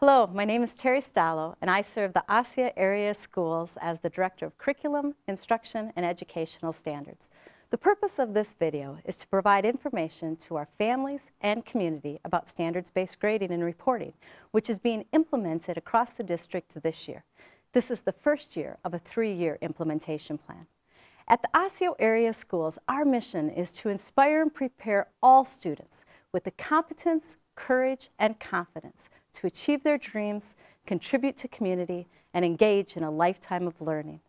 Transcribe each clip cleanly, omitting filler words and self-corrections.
Hello, my name is Terry Stallo, and I serve the Osseo area schools as the Director of Curriculum, Instruction, and Educational Standards. The purpose of this video is to provide information to our families and community about standards-based grading and reporting, which is being implemented across the district this year. This is the first year of a 3-year implementation plan. At the Osseo area schools, our mission is to inspire and prepare all students with the competence, courage, and confidence to achieve their dreams, contribute to community, and engage in a lifetime of learning.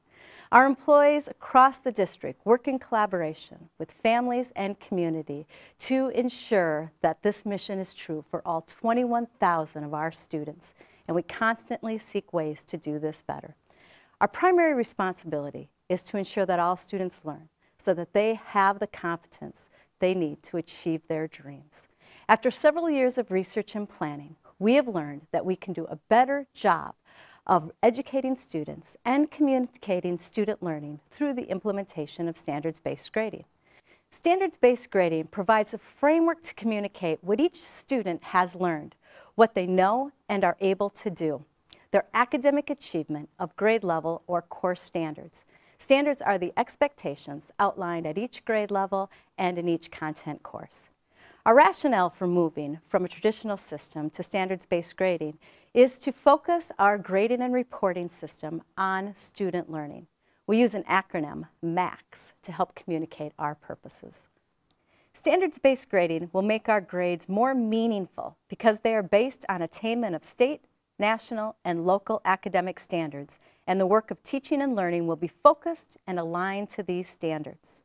Our employees across the district work in collaboration with families and community to ensure that this mission is true for all 21,000 of our students, and we constantly seek ways to do this better. Our primary responsibility is to ensure that all students learn so that they have the competence they need to achieve their dreams. After several years of research and planning, we have learned that we can do a better job of educating students and communicating student learning through the implementation of standards-based grading. Standards-based grading provides a framework to communicate what each student has learned, what they know and are able to do, their academic achievement of grade level or course standards. Standards are the expectations outlined at each grade level and in each content course. Our rationale for moving from a traditional system to standards-based grading is to focus our grading and reporting system on student learning. We use an acronym, MAX, to help communicate our purposes. Standards-based grading will make our grades more meaningful because they are based on attainment of state, national, and local academic standards, and the work of teaching and learning will be focused and aligned to these standards.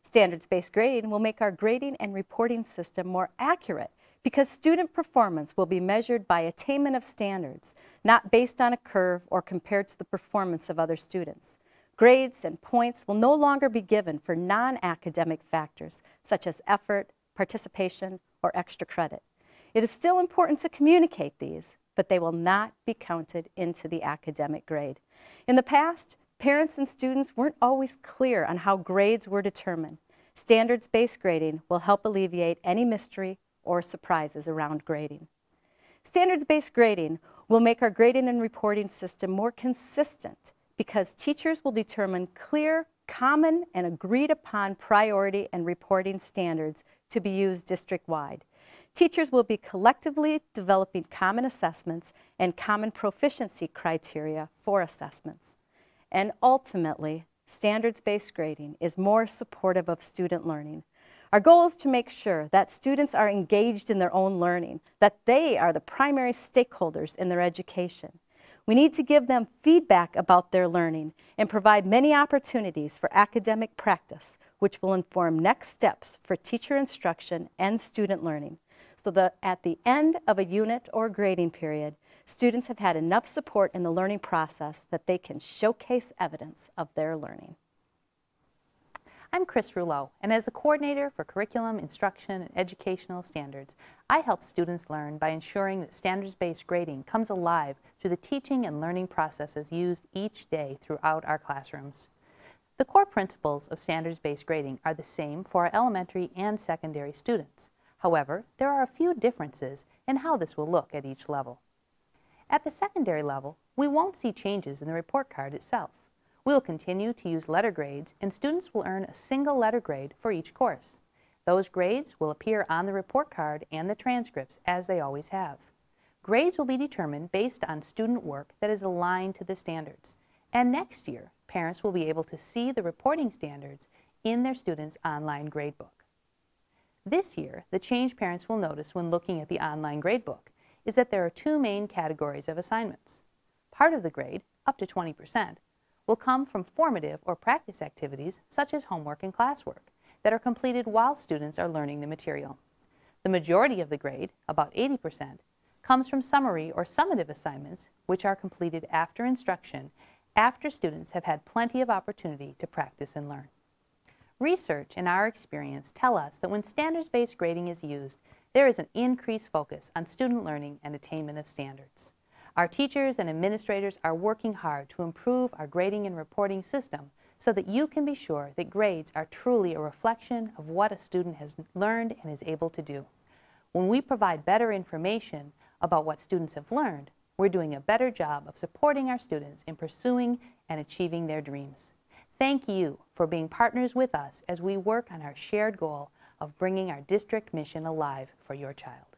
Standards-based grading will make our grading and reporting system more accurate because student performance will be measured by attainment of standards, not based on a curve or compared to the performance of other students. Grades and points will no longer be given for non-academic factors such as effort, participation, or extra credit. It is still important to communicate these, but they will not be counted into the academic grade. In the past, parents and students weren't always clear on how grades were determined. Standards-based grading will help alleviate any mystery or surprises around grading. Standards-based grading will make our grading and reporting system more consistent because teachers will determine clear, common, and agreed upon priority and reporting standards to be used district-wide. Teachers will be collectively developing common assessments and common proficiency criteria for assessments. And ultimately, standards-based grading is more supportive of student learning. Our goal is to make sure that students are engaged in their own learning, that they are the primary stakeholders in their education. We need to give them feedback about their learning and provide many opportunities for academic practice, which will inform next steps for teacher instruction and student learning, so that at the end of a unit or grading period, students have had enough support in the learning process that they can showcase evidence of their learning. I'm Chris Rouleau, and as the coordinator for Curriculum, Instruction, and Educational Standards, I help students learn by ensuring that standards-based grading comes alive through the teaching and learning processes used each day throughout our classrooms. The core principles of standards-based grading are the same for our elementary and secondary students. However, there are a few differences in how this will look at each level. At the secondary level, we won't see changes in the report card itself. We will continue to use letter grades, and students will earn a single letter grade for each course. Those grades will appear on the report card and the transcripts as they always have. Grades will be determined based on student work that is aligned to the standards. And next year, parents will be able to see the reporting standards in their students' online gradebook. This year, the change parents will notice when looking at the online gradebook is that there are two main categories of assignments. Part of the grade, up to 20%, will come from formative or practice activities such as homework and classwork that are completed while students are learning the material. The majority of the grade, about 80%, comes from summary or summative assignments which are completed after instruction, after students have had plenty of opportunity to practice and learn. Research and our experience tell us that when standards-based grading is used, there is an increased focus on student learning and attainment of standards. Our teachers and administrators are working hard to improve our grading and reporting system so that you can be sure that grades are truly a reflection of what a student has learned and is able to do. When we provide better information about what students have learned, we're doing a better job of supporting our students in pursuing and achieving their dreams. Thank you for being partners with us as we work on our shared goal of bringing our district mission alive for your child.